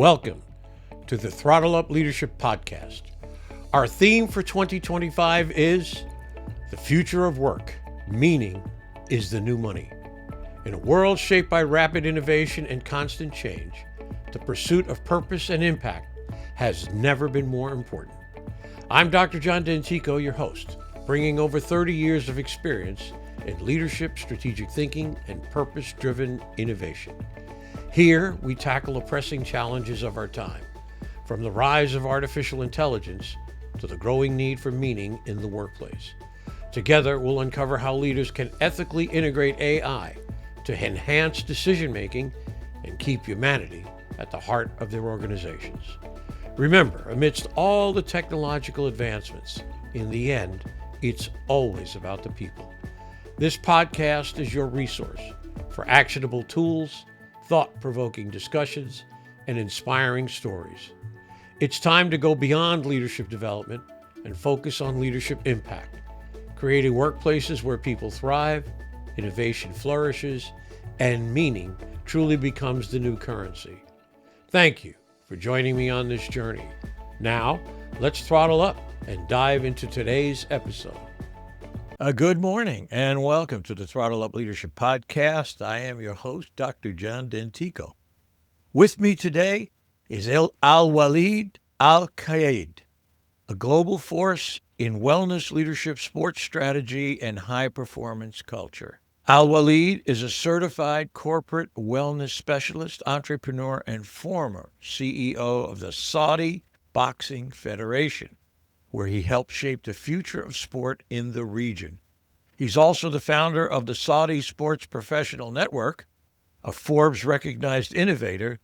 Welcome to the Throttle Up Leadership Podcast. Our theme for 2025 is the future of work. Meaning is the new money. In a world shaped by rapid innovation and constant change, the pursuit of purpose and impact has never been more important. I'm Dr. John D'Antico, your host, bringing over 30 years of experience in leadership, strategic thinking, and purpose-driven innovation. Here, we tackle the pressing challenges of our time, from the rise of artificial intelligence to the growing need for meaning in the workplace. Together, we'll uncover how leaders can ethically integrate AI to enhance decision-making and keep humanity at the heart of their organizations. Remember, amidst all the technological advancements, in the end, it's always about the people. This podcast is your resource for actionable tools, thought-provoking discussions, and inspiring stories. It's time to go beyond leadership development and focus on leadership impact, creating workplaces where people thrive, innovation flourishes, and meaning truly becomes the new currency. Thank you for joining me on this journey. Now, let's throttle up and dive into today's episode. Good morning and welcome to the Throttle Up Leadership Podcast. I am your host, Dr. John D'Antico. With me today is Alwaleed ALkeaid, a global force in wellness leadership, sports strategy, and high-performance culture. Alwaleed is a certified corporate wellness specialist, entrepreneur, and former CEO of the Saudi Boxing Federation, where he helped shape the future of sport in the region. He's also the founder of the Saudi Sports Professional Network, a Forbes-recognized innovator,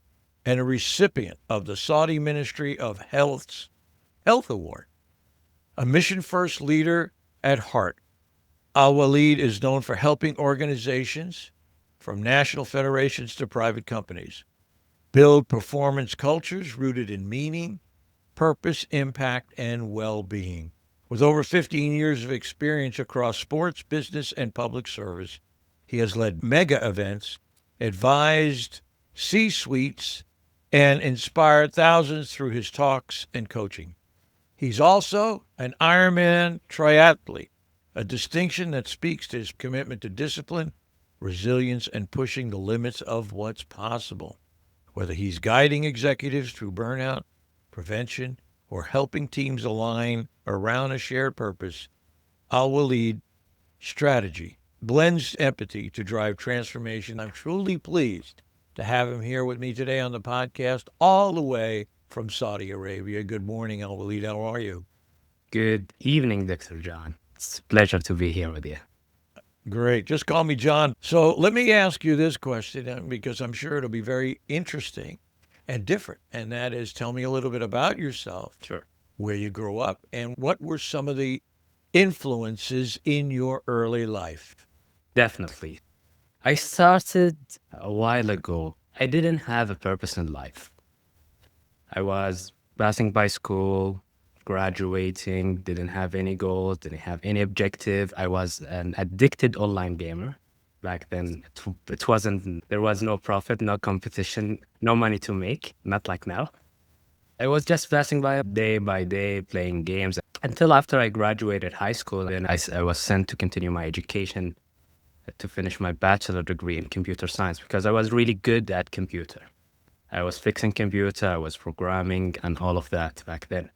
and a recipient of the Saudi Ministry of Health's Health Award. A mission-first leader at heart, Alwaleed is known for helping organizations, from national federations to private companies, build performance cultures rooted in meaning, purpose, impact, and well-being. With over 15 years of experience across sports, business, and public service, he has led mega events, advised C-suites, and inspired thousands through his talks and coaching. He's also an Ironman Triathlete, a distinction that speaks to his commitment to discipline, resilience, and pushing the limits of what's possible. Whether he's guiding executives through burnout, prevention, or helping teams align around a shared purpose, Alwaleed strategy blends empathy to drive transformation. I'm truly pleased to have him here with me today on the podcast, all the way from Saudi Arabia. Good morning, Alwaleed. How are you? Good evening, Dr. John. It's a pleasure to be here with you. Great. Just call me John. So let me ask you this question, because I'm sure it'll be very interesting and different. And that is, tell me a little bit about yourself. Sure. Where you grew up, and what were some of the influences in your early life? Definitely. I started a while ago. I didn't have a purpose in life. I was passing by school, graduating, didn't have any goals, didn't have any objective. I was an addicted online gamer. Back then, there was no profit, no competition, no money to make, not like now. I was just passing by day, playing games until after I graduated high school. And I was sent to continue my education to finish my bachelor degree in computer science because I was really good at computer. I was fixing computer, I was programming and all of that back then.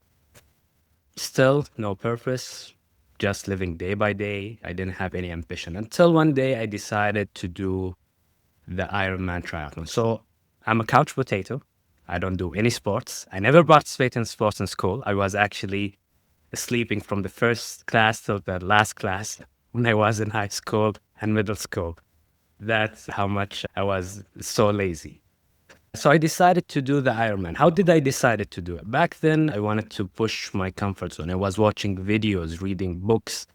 Still, no purpose. Just living day by day. I didn't have any ambition until one day I decided to do the Ironman Triathlon. So I'm a couch potato. I don't do any sports. I never participated in sports in school. I was actually sleeping from the first class till the last class when I was in high school and middle school. That's how much I was so lazy. So I decided to do the Ironman. How did I decide to do it? Back then, I wanted to push my comfort zone. I was watching videos, reading books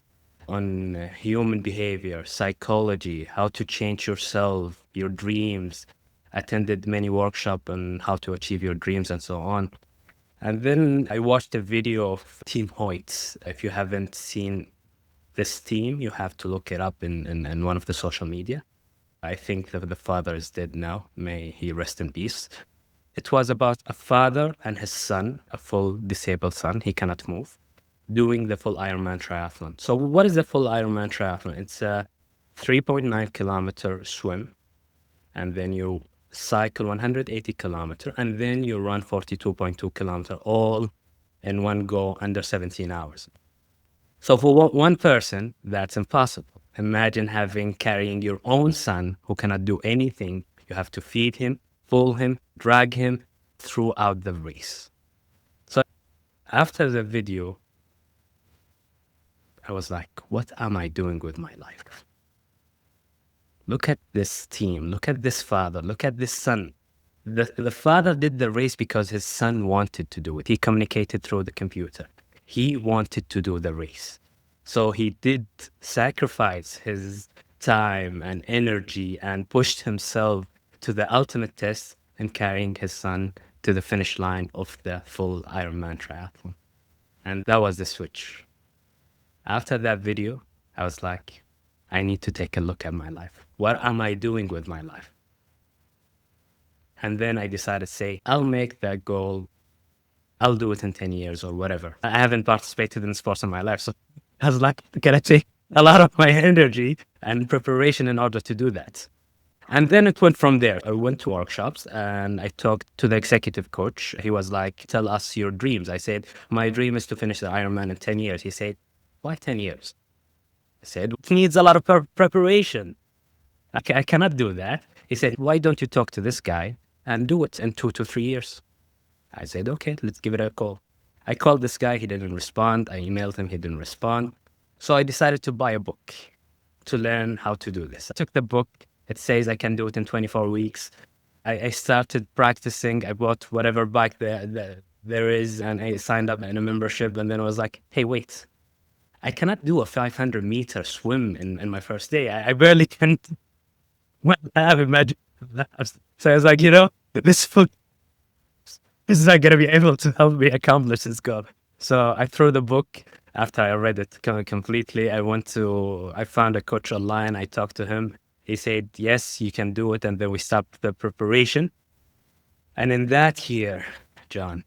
on human behavior, psychology, how to change yourself, your dreams. Attended many workshops on how to achieve your dreams and so on. And then I watched a video of Team Hoyt. If you haven't seen this team, you have to look it up in one of the social media. I think that the father is dead now. May he rest in peace. It was about a father and his son, a full disabled son, he cannot move, doing the full Ironman triathlon. So what is the full Ironman triathlon? It's a 3.9 kilometer swim, and then you cycle 180 kilometer, and then you run 42.2 kilometer, all in one go under 17 hours. So for one person, that's impossible. Imagine carrying your own son who cannot do anything. You have to feed him, pull him, drag him throughout the race. So after the video, I was like, what am I doing with my life? Look at this team. Look at this father. Look at this son. The father did the race because his son wanted to do it. He communicated through the computer. He wanted to do the race. So he did sacrifice his time and energy and pushed himself to the ultimate test in carrying his son to the finish line of the full Ironman triathlon. And that was the switch. After that video, I was like, I need to take a look at my life. What am I doing with my life? And then I decided to say, I'll make that goal. I'll do it in 10 years or whatever. I haven't participated in sports in my life. So I was like, can I take a lot of my energy and preparation in order to do that? And then it went from there. I went to workshops and I talked to the executive coach. He was like, tell us your dreams. I said, my dream is to finish the Ironman in 10 years. He said, why 10 years? I said, it needs a lot of preparation. I cannot do that. He said, why don't you talk to this guy and do it in 2 to 3 years? I said, okay, let's give it a call. I called this guy. He didn't respond. I emailed him. He didn't respond. So I decided to buy a book to learn how to do this. I took the book. It says I can do it in 24 weeks. I started practicing. I bought whatever bike there is, and I signed up in a membership. And then I was like, hey, wait, I cannot do a 500-meter swim in my first day. I barely can. Well, I have imagined that. So I was like, this book is not going to be able to help me accomplish this goal. So I threw the book. After I read it completely, I found a coach online. I talked to him. He said, yes, you can do it. And then we stopped the preparation. And in that year, John,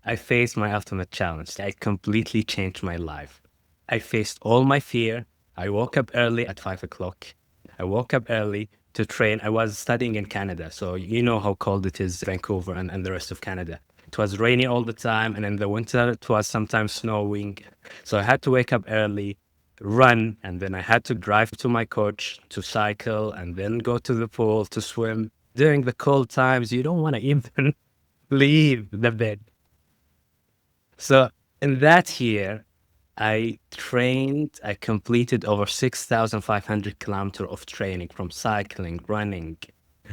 I faced my ultimate challenge. I completely changed my life. I faced all my fear. I woke up early at 5 o'clock. I woke up early to train. I was studying in Canada. So you know how cold it is, Vancouver and the rest of Canada. It was rainy all the time. And in the winter, it was sometimes snowing. So I had to wake up early, run, and then I had to drive to my coach to cycle and then go to the pool to swim. During the cold times, you don't want to even leave the bed. So in that year, I completed over 6,500 kilometers of training from cycling, running,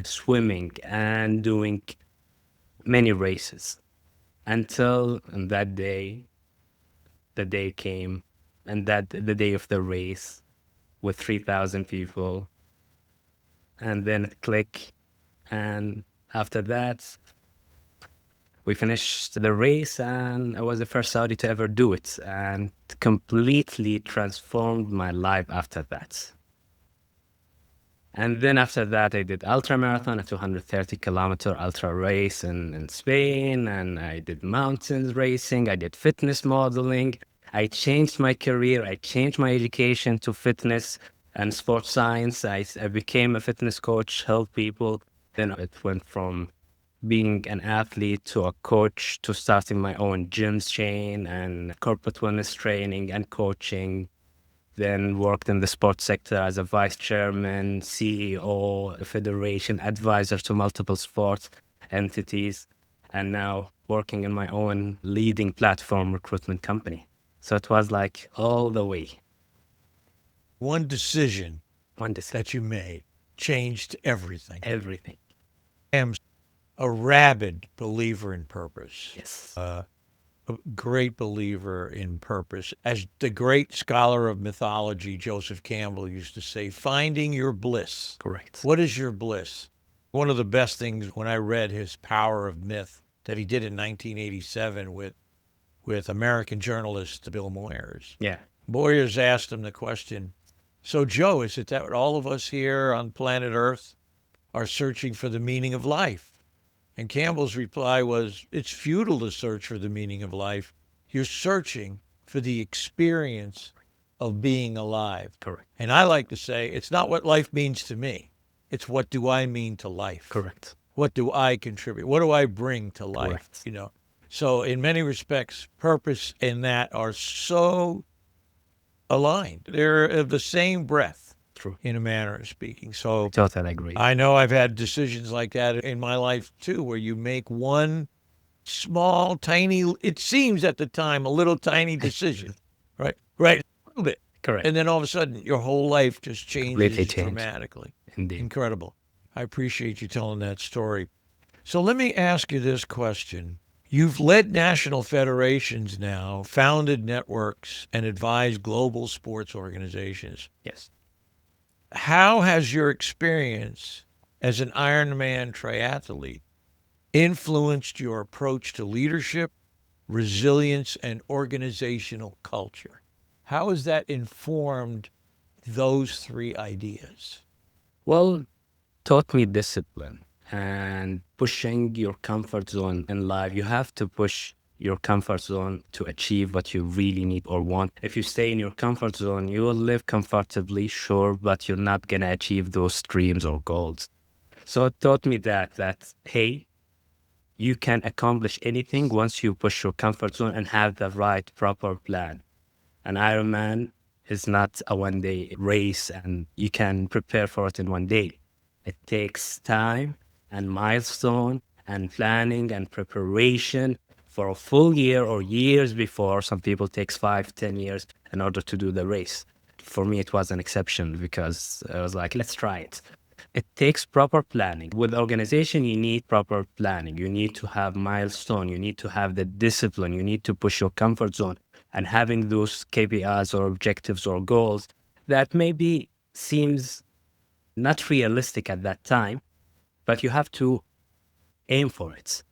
swimming, and doing many races until that day, the day came, and the day of the race with 3,000 people. And then it clicked. And after that, we finished the race, and I was the first Saudi to ever do it, and completely transformed my life after that. And then after that, I did ultra marathon, a 230-kilometer ultra race in Spain, and I did mountains racing. I did fitness modeling. I changed my career. I changed my education to fitness and sports science. I became a fitness coach, help people. Then it went from being an athlete to a coach to starting my own gyms chain and corporate wellness training and coaching. Then worked in the sports sector as a vice chairman, CEO, a federation, advisor to multiple sports entities, and now working in my own leading platform recruitment company. So it was like all the way. One decision One decision. that you made changed everything. Everything. I am a rabid believer in purpose. Yes. A great believer in purpose. As the great scholar of mythology, Joseph Campbell, used to say, finding your bliss. Correct. What is your bliss? One of the best things when I read his Power of Myth that he did in 1987 with American journalist Bill Moyers. Yeah. Moyers asked him the question, so Joe, is it that all of us here on planet Earth are searching for the meaning of life? And Campbell's reply was, it's futile to search for the meaning of life. You're searching for the experience of being alive. Correct. And I like to say, it's not what life means to me. It's what do I mean to life? Correct. What do I contribute? What do I bring to life? Correct. You know. So in many respects, purpose and that are so aligned. They're of the same breath, True. in a manner of speaking. So Totally agree. I know I've had decisions like that in my life too, where you make one small, tiny, it seems at the time, a little tiny decision, right? Right. A little bit. Correct. And then all of a sudden, your whole life just Completely changes changed. dramatically. Indeed. Incredible. I appreciate you telling that story. So let me ask you this question. You've led national federations now, founded networks, and advised global sports organizations. Yes. How has your experience as an Ironman triathlete influenced your approach to leadership, resilience, and organizational culture? How has that informed those three ideas? Well, taught me discipline and pushing your comfort zone in life. You have to push your comfort zone to achieve what you really need or want. If you stay in your comfort zone, you will live comfortably, sure, but you're not going to achieve those dreams or goals. So it taught me that, hey, you can accomplish anything once you push your comfort zone and have the right, proper plan. An Ironman is not a one-day race and you can prepare for it in one day. It takes time and milestone and planning and preparation for a full year or years before. Some people takes 5, 10 years in order to do the race. For me, it was an exception because I was like, let's try it. It takes proper planning. With organization, you need proper planning. You need to have milestone. You need to have the discipline. You need to push your comfort zone. And having those KPIs or objectives or goals that maybe seems not realistic at that time, but you have to aim for it.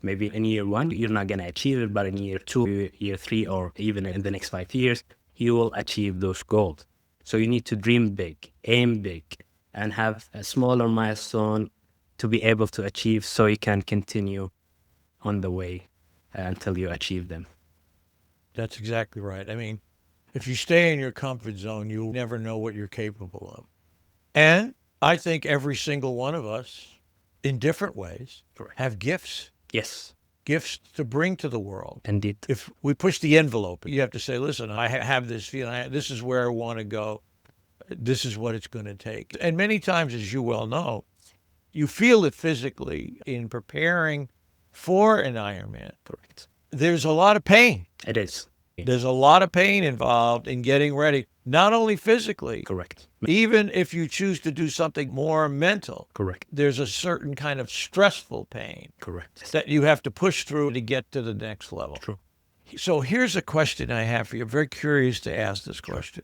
Maybe in year one, you're not going to achieve it, but in year two, year three, or even in the next 5 years, you will achieve those goals. So you need to dream big, aim big, and have a smaller milestone to be able to achieve so you can continue on the way until you achieve them. That's exactly right. I mean, if you stay in your comfort zone, you'll never know what you're capable of. And I think every single one of us, in different ways, Correct. have gifts. Yes. Gifts to bring to the world. Indeed. If we push the envelope, you have to say, listen, I have this feeling. This is where I want to go. This is what it's going to take. And many times, as you well know, you feel it physically in preparing for an Ironman. Correct. There's a lot of pain. It is. There's a lot of pain involved in getting ready, not only physically, Correct. even if you choose to do something more mental. Correct. There's a certain kind of stressful pain Correct. that you have to push through to get to the next level. True. So here's a question I have for you. I'm very curious to ask this question.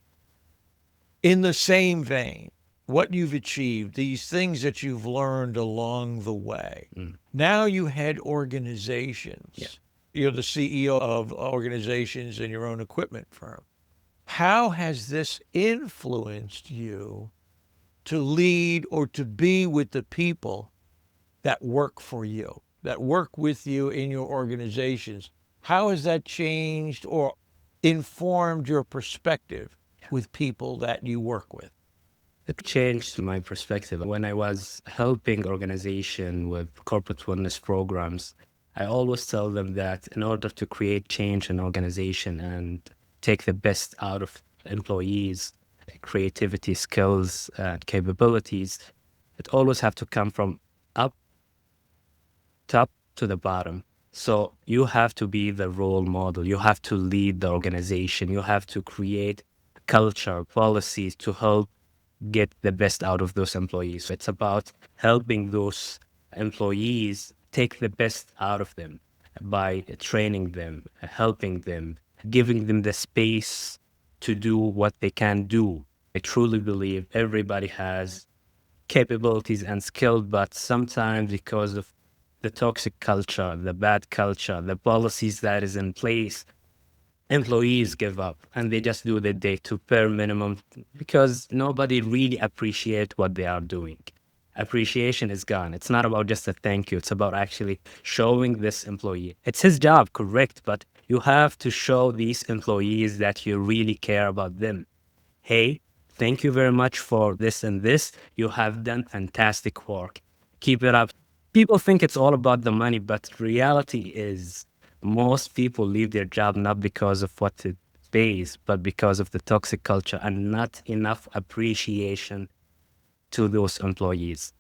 In the same vein, what you've achieved, these things that you've learned along the way. Now you head organizations. Yeah. You're the CEO of organizations in your own equipment firm. How has this influenced you to lead or to be with the people that work for you, that work with you in your organizations? How has that changed or informed your perspective with people that you work with? It changed my perspective. When I was helping organization with corporate wellness programs, I always tell them that in order to create change in organization and take the best out of employees, creativity, skills, and capabilities, it always have to come from up, top to the bottom. So you have to be the role model. You have to lead the organization. You have to create culture, policies to help get the best out of those employees. It's about helping those employees take the best out of them by training them, helping them, giving them the space to do what they can do. I truly believe everybody has capabilities and skills, but sometimes because of the toxic culture, the bad culture, the policies that is in place, employees give up and they just do the day to bare minimum because nobody really appreciate what they are doing. appreciation is gone. It's not about just a thank you. It's about actually showing this employee. It's his job, correct, but you have to show these employees that you really care about them. Hey, thank you very much for this and this. You have done fantastic work. Keep it up. People think it's all about the money, but reality is most people leave their job not because of what it pays, but because of the toxic culture and not enough appreciation to those employees.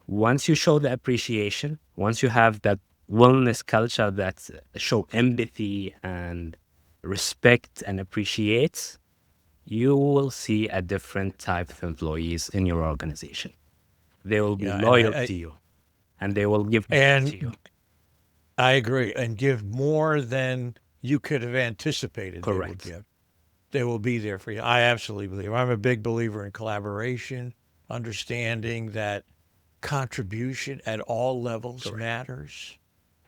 Once you show the appreciation, once you have that wellness culture that show empathy and respect and appreciates, you will see a different type of employees in your organization. They will be Yeah, loyal to you, and they will give back to you. and I agree, and give more than you could have anticipated they will Correct. give. They will be there for you. I absolutely believe. I'm a big believer in collaboration, understanding that contribution at all levels Correct. matters.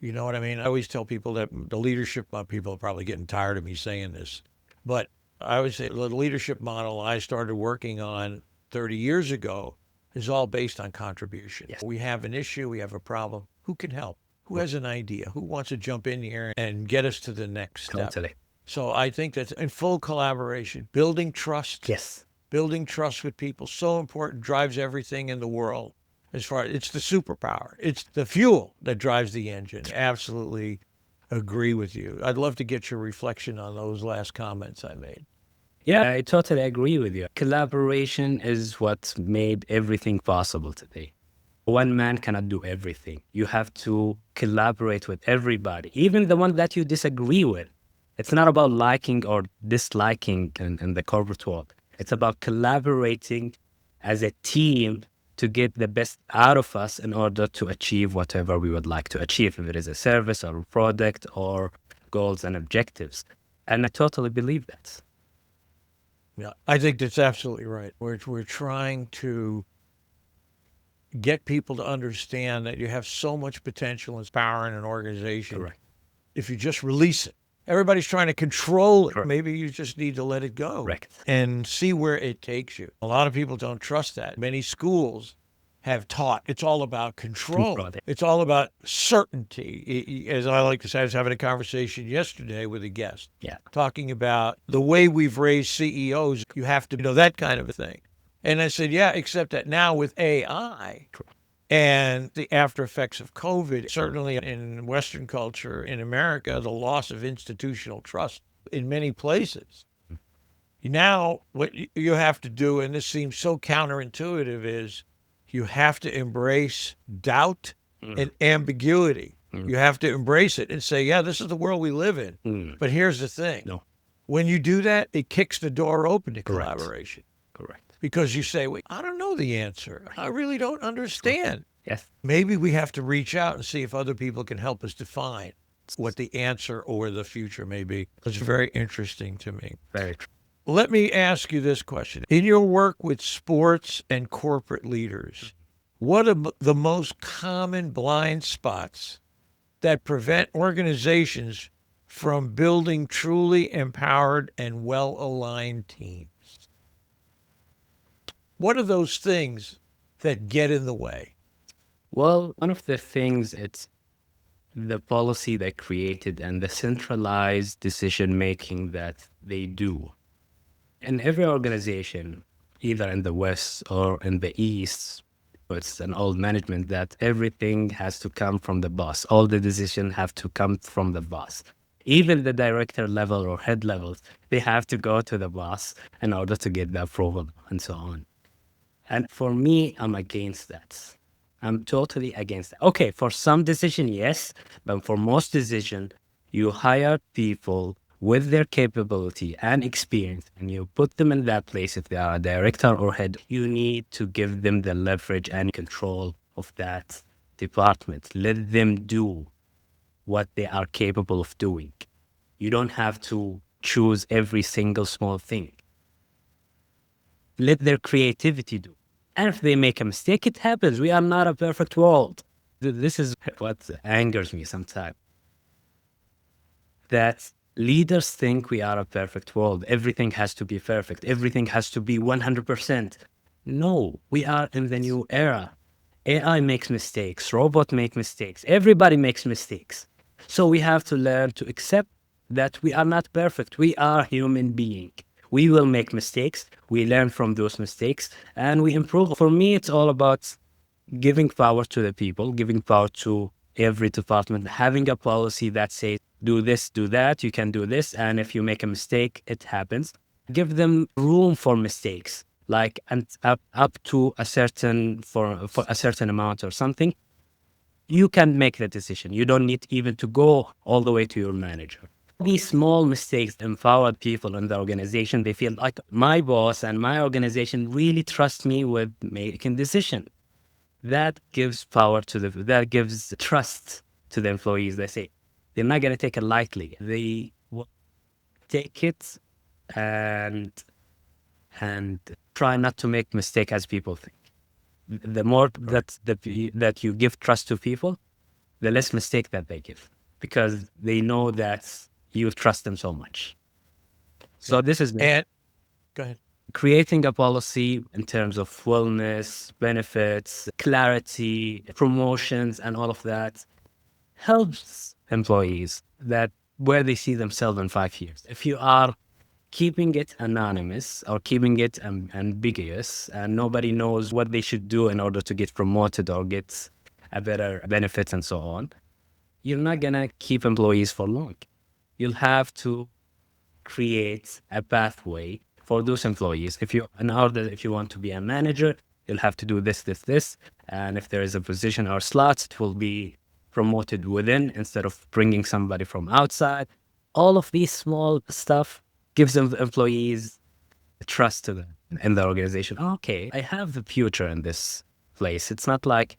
You know what I mean? I always tell people that the leadership, people are probably getting tired of me saying this, but I always say the leadership model I started working on 30 years ago is all based on contribution. Yes. We have an issue, we have a problem. Who can help? Who has an idea? Who wants to jump in here and get us to the next step? Totally. So I think that's in full collaboration, building trust. Yes. Building trust with people, so important, drives everything in the world. As far as it's the superpower, it's the fuel that drives the engine. Absolutely agree with you. I'd love to get your reflection on those last comments I made. Yeah, I totally agree with you. Collaboration is what made everything possible today. One man cannot do everything. You have to collaborate with everybody, even the one that you disagree with. It's not about liking or disliking in the corporate world. It's about collaborating as a team to get the best out of us in order to achieve whatever we would like to achieve, if it is a service or a product or goals and objectives. And I totally believe that. Yeah, I think that's absolutely right. We're trying to get people to understand that you have so much potential and power in an organization. Correct. If you just release it. Everybody's trying to control it. Correct. Maybe you just need to let it go Correct. and see where it takes you. A lot of people don't trust that. Many schools have taught it's all about control. Control. It's all about certainty. As I like to say, I was having a conversation yesterday with a guest Yeah. talking about the way we've raised CEOs. You have to know that kind of a thing. And I said, yeah, except that now with AI and the after effects of COVID, certainly in Western culture, in America, the loss of institutional trust in many places. Now, what you have to do, and this seems so counterintuitive, is you have to embrace doubt and ambiguity. You have to embrace it and say, yeah, this is the world we live in. But here's the thing. No. When you do that, it kicks the door open to Correct. collaboration. Correct. Because you say, wait, I don't know the answer. I really don't understand. Yes. Maybe we have to reach out and see if other people can help us define what the answer or the future may be. It's very interesting to me. Very true. Let me ask you this question. In your work with sports and corporate leaders, what are the most common blind spots that prevent organizations from building truly empowered and well-aligned teams? What are those things that get in the way? Well, one of the things, it's the policy they created and the centralized decision making that they do. In every organization, either in the West or in the East, it's an old management that everything has to come from the boss. All the decisions have to come from the boss. Even the director level or head levels, they have to go to the boss in order to get the approval and so on. And for me, I'm against that. I'm totally against that. Okay, for some decision, yes, but for most decision, you hire people with their capability and experience, and you put them in that place. If they are a director or head, you need to give them the leverage and control of that department. Let them do what they are capable of doing. You don't have to choose every single small thing. Let their creativity do. And if they make a mistake, it happens. We are not a perfect world. This is what angers me sometimes. That leaders think we are a perfect world. Everything has to be perfect. Everything has to be 100%. No, we are in the new era. AI makes mistakes, robot make mistakes, everybody makes mistakes. So we have to learn to accept that we are not perfect. We are human beings. We will make mistakes. We learn from those mistakes and we improve. For me, it's all about giving power to the people, giving power to every department, having a policy that says, do this, do that, you can do this. And if you make a mistake, it happens. Give them room for mistakes, like and up to a certain for a certain amount or something. You can make the decision. You don't need even to go all the way to your manager. These small mistakes empower people in the organization. They feel like my boss and my organization really trust me with making decision. That gives power to that gives trust to the employees. They say they're not going to take it lightly. They will take it and try not to make mistake as people think. The more that you give trust to people, the less mistake that they give, because they know that you trust them so much. So this is And go ahead. creating a policy in terms of wellness, benefits, clarity, promotions, and all of that helps employees that where they see themselves in 5 years. If you are keeping it anonymous or keeping it ambiguous and nobody knows what they should do in order to get promoted or get a better benefit and so on, you're not going to keep employees for long. You'll have to create a pathway for those employees. If you want to be a manager, you'll have to do this, this, this. And if there is a position or slots, it will be promoted within instead of bringing somebody from outside. All of these small stuff gives them employees trust to them in the organization. Okay, I have the future in this place. It's not like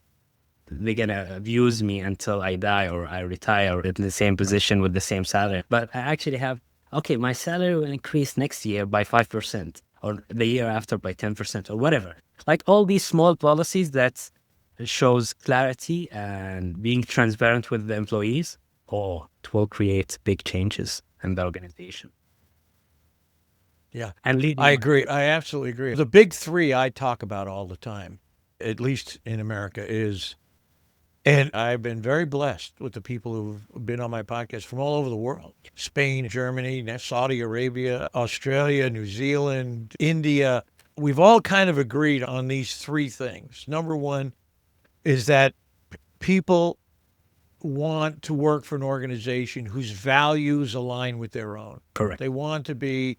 they're gonna abuse me until I die or I retire in the same position with the same salary. But I actually have, okay, my salary will increase next year by 5% or the year after by 10% or whatever. Like all these small policies that shows clarity and being transparent with the employees, it will create big changes in the organization. Yeah, And leading. I agree. I absolutely agree. The big three I talk about all the time, at least in America, is, and I've been very blessed with the people who've been on my podcast from all over the world: Spain, Germany, Saudi Arabia, Australia, New Zealand, India. We've all kind of agreed on these three things. Number one is that people want to work for an organization whose values align with their own. Correct. They want to be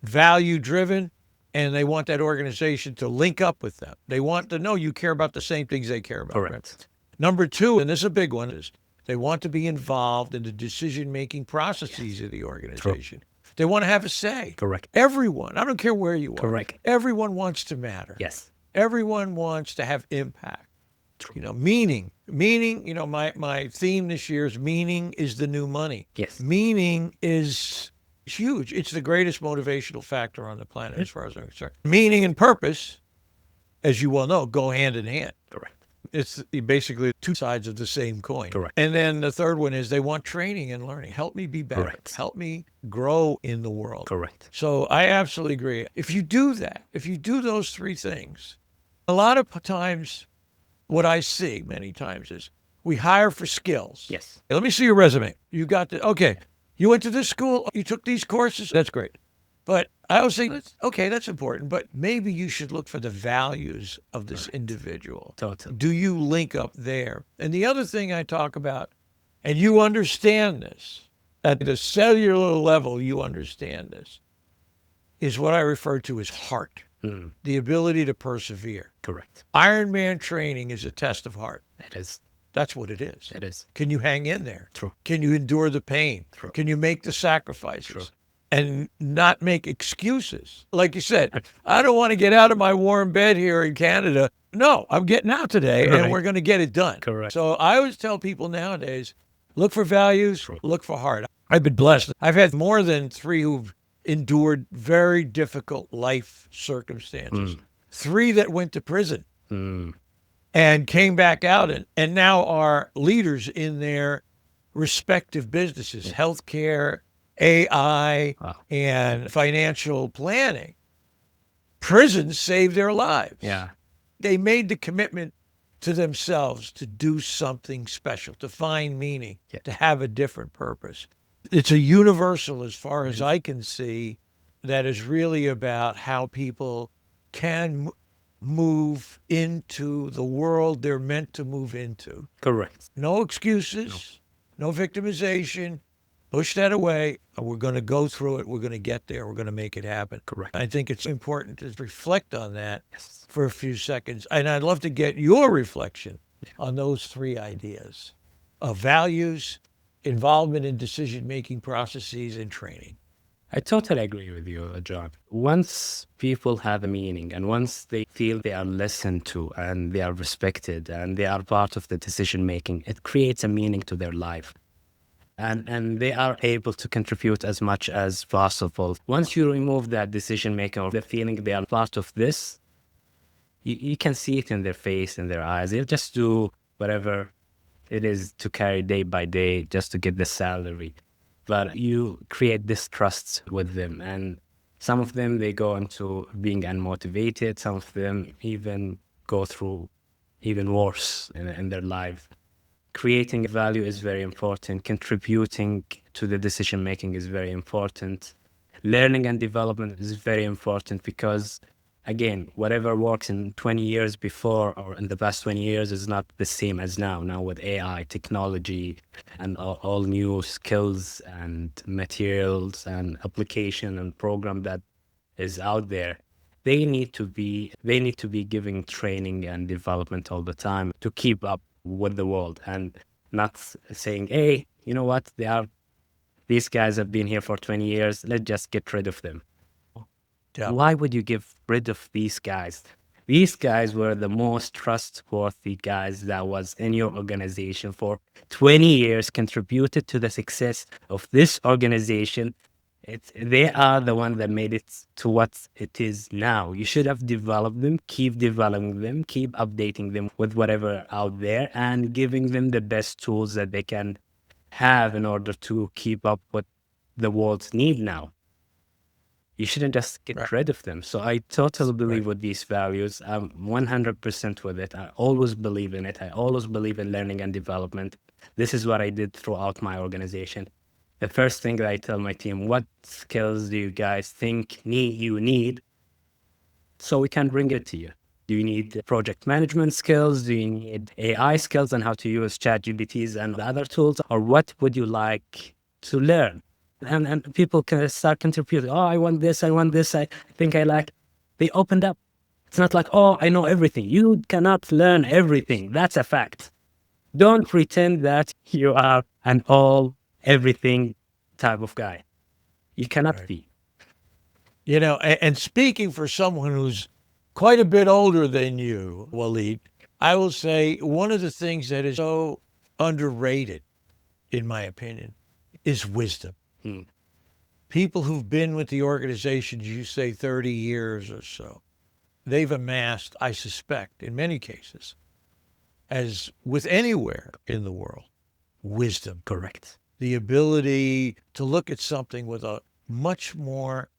value driven, and they want that organization to link up with them. They want to know you care about the same things they care about. Correct. Right? Number two, and this is a big one, is they want to be involved in the decision-making processes of the organization. True. They want to have a say. Correct. Everyone, I don't care where you are. Correct. Everyone wants to matter. Yes. Everyone wants to have impact. You know, meaning, you know, my theme this year is meaning is the new money. Yes. Meaning is huge. It's the greatest motivational factor on the planet as far as I'm concerned. Meaning and purpose, as you well know, go hand in hand. Correct. It's basically two sides of the same coin. Correct. And then the third one is they want training and learning. Help me be better. Correct. Help me grow in the world. Correct. So I absolutely agree. If you do that, if you do those three things, a lot of times what I see many times is we hire for skills. Yes. Hey, let me see your resume. You got the, okay, you went to this school, you took these courses, that's great. But I always say, okay, that's important, but maybe you should look for the values of this individual. Totally. Do you link up there? And the other thing I talk about, and you understand this, at the cellular level, you understand this, is what I refer to as heart. The ability to persevere. Correct. Ironman training is a test of heart. It is. That's what it is. It is. Can you hang in there? True. Can you endure the pain? True. Can you make the sacrifices? True. And not make excuses? Like you said, I don't want to get out of my warm bed here in Canada. No, I'm getting out today, Right. and we're going to get it done. Correct. So I always tell people nowadays, look for values, True. look for heart. I've been blessed. I've had more than 3 who've endured very difficult life circumstances. 3 that went to prison and came back out and now are leaders in their respective businesses, healthcare, AI, and financial planning. Prison saved their lives. Yeah. They made the commitment to themselves to do something special, to find meaning, Yeah. to have a different purpose. It's a universal, as far as I can see, that is really about how people can move into the world they're meant to move into. Correct. No excuses, no victimization. Push that away. We're going to go through it. We're going to get there. We're going to make it happen. Correct. I think it's important to reflect on that Yes. for a few seconds. And I'd love to get your reflection on those three ideas of values, involvement in decision-making processes, and training. I totally agree with you, John. Once people have a meaning and once they feel they are listened to and they are respected and they are part of the decision making, it creates a meaning to their life. And they are able to contribute as much as possible. Once you remove that decision making or the feeling they are part of this, you can see it in their face, in their eyes. They'll just do whatever it is to carry day by day just to get the salary. But you create this trust with them. And some of them, they go into being unmotivated. Some of them even go through even worse in their life. Creating value is very important. Contributing to the decision making is very important. Learning and development is very important because, again, whatever works in 20 years before or in the past 20 years is not the same as now. Now with AI, technology, and all new skills and materials and application and program that is out there, they need to be giving training and development all the time to keep up with the world and not saying, hey, you know what, these guys have been here for 20 years, let's just get rid of them. Yeah. Why would you get rid of these guys? These guys were the most trustworthy guys that was in your organization for 20 years, contributed to the success of this organization. They are the one that made it to what it is now. You should have developed them, keep developing them, keep updating them with whatever out there and giving them the best tools that they can have in order to keep up with the world's need now. You shouldn't just get rid of them. So I totally believe with these values. I'm 100% with it. I always believe in it. I always believe in learning and development. This is what I did throughout my organization. The first thing that I tell my team, what skills do you guys think you need so we can bring it to you? Do you need project management skills? Do you need AI skills and how to use ChatGPTs and other tools? Or what would you like to learn? And people can start contributing. Oh, I want this, I think I like. They opened up. It's not like, oh, I know everything. You cannot learn everything. That's a fact. Don't pretend that you are an everything type of guy. You cannot be. You know, and speaking for someone who's quite a bit older than you, Waleed, I will say one of the things that is so underrated, in my opinion, is wisdom. People who've been with the organizations, you say 30 years or so, they've amassed, I suspect, in many cases, as with anywhere in the world, wisdom. Correct. The ability to look at something with a much more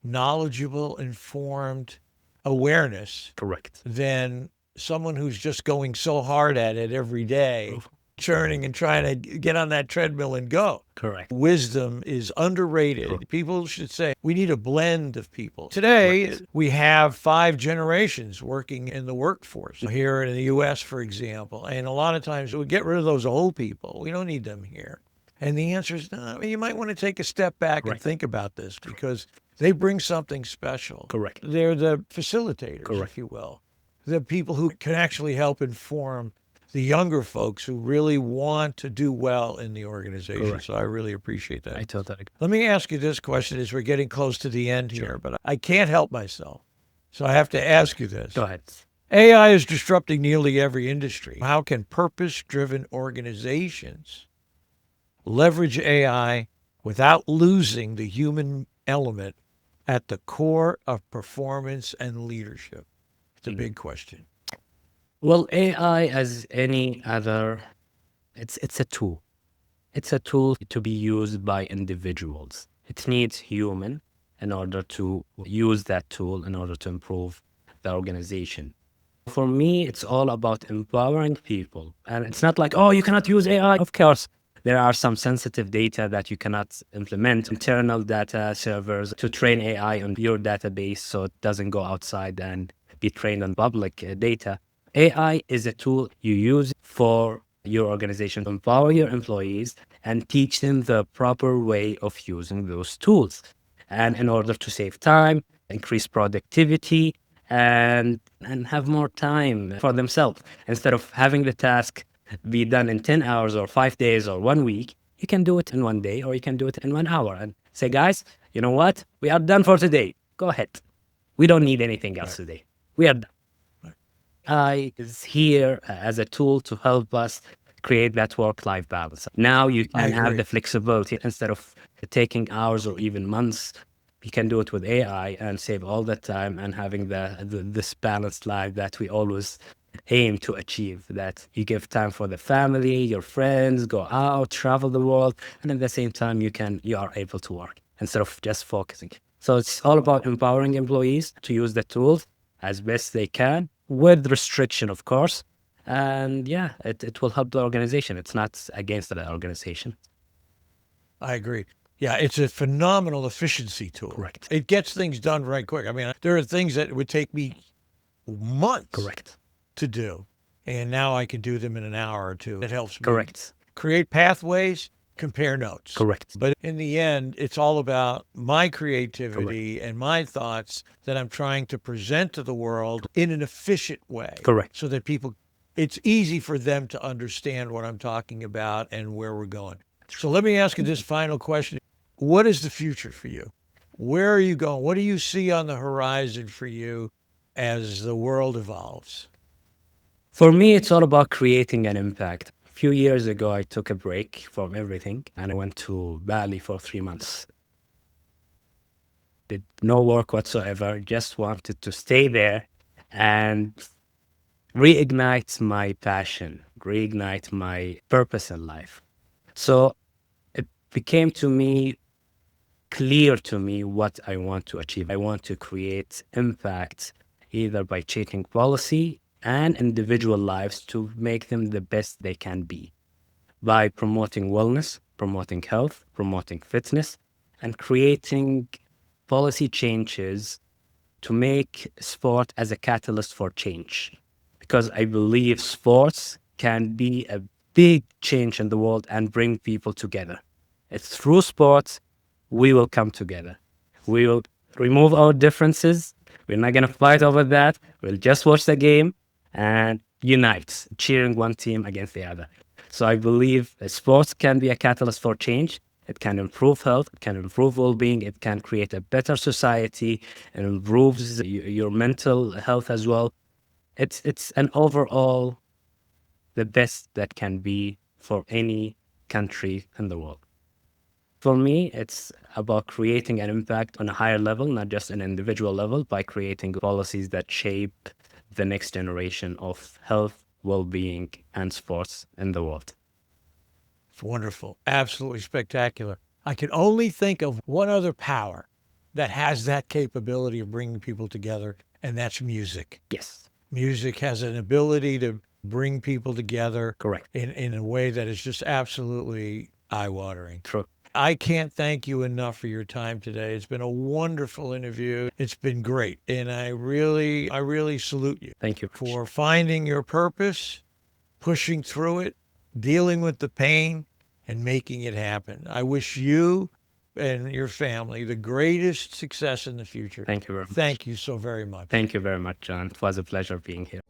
knowledgeable, informed awareness Correct. than someone who's just going so hard at it every day, churning and trying to get on that treadmill and go. Correct. Wisdom is underrated. People should say we need a blend of people. Today, we have 5 generations working in the workforce here in the U.S., for example. And a lot of times we get rid of those old people. We don't need them here. And the answer is no. You might want to take a step back and think about this because they bring something special. Correct. They're the facilitators, Correct. if you will. The people who can actually help inform the younger folks who really want to do well in the organization. Correct. So I really appreciate that. I totally agree. Let me ask you this question as we're getting close to the end here, but I can't help myself. So I have to ask you this. Go ahead. AI is disrupting nearly every industry. How can purpose-driven organizations leverage AI without losing the human element at the core of performance and leadership? It's a big question. Well, AI, as any other, it's a tool. It's a tool to be used by individuals. It needs human in order to use that tool in order to improve the organization. For me, it's all about empowering people. And it's not like, oh, you cannot use AI. Of course, there are some sensitive data that you cannot implement internal data servers to train AI on your database so it doesn't go outside and be trained on public data. AI is a tool you use for your organization to empower your employees and teach them the proper way of using those tools. And in order to save time, increase productivity, and have more time for themselves. Instead of having the task be done in 10 hours or 5 days or 1 week, you can do it in 1 day or you can do it in 1 hour and say, guys, you know what? We are done for today. Go ahead. We don't need anything else today. We are done. AI is here as a tool to help us create that work-life balance. Now you I can have agree. the flexibility instead of taking hours or even months. You can do it with AI and save all the time and having this balanced life that we always aim to achieve. That you give time for the family, your friends, go out, travel the world, and at the same time you are able to work instead of just focusing. So it's all about empowering employees to use the tools as best they can, with restriction, of course. And yeah, it will help the organization. It's not against the organization. I agree. Yeah, it's a phenomenal efficiency tool. Correct. It gets things done right quick. I mean, there are things that would take me months Correct. to do, and now I can do them in an hour or two. It helps me Correct. create pathways, compare notes. Correct. But in the end, it's all about my creativity and my thoughts that I'm trying to present to the world in an efficient way. Correct. So that it's easy for them to understand what I'm talking about and where we're going. So let me ask you this final question. What is the future for you? Where are you going? What do you see on the horizon for you as the world evolves? For me, it's all about creating an impact. A few years ago, I took a break from everything and I went to Bali for 3 months. Did no work whatsoever, just wanted to stay there and reignite my passion, reignite my purpose in life. So it became clear to me what I want to achieve. I want to create impact either by changing policy and individual lives to make them the best they can be, by promoting wellness, promoting health, promoting fitness, and creating policy changes to make sport as a catalyst for change. Because I believe sports can be a big change in the world and bring people together. It's through sports we will come together. We will remove our differences. We're not going to fight over that. We'll just watch the game and unite, cheering one team against the other. So I believe sports can be a catalyst for change. It can improve health, it can improve well-being, it can create a better society, and improves your mental health as well. It's an overall the best that can be for any country in the world. For me, it's about creating an impact on a higher level, not just an individual level, by creating policies that shape the next generation of health, well-being, and sports in the world. It's wonderful. Absolutely spectacular. I can only think of one other power that has that capability of bringing people together, and that's music. Yes, Music has an ability to bring people together correct. in a way that is just absolutely eye-watering. True. I can't thank you enough for your time today. It's been a wonderful interview. It's been great. And I really salute you Thank you. for finding your purpose, pushing through it, dealing with the pain, and making it happen. I wish you and your family the greatest success in the future. Thank you very much. Thank you so very much. Thank you very much, John. It was a pleasure being here.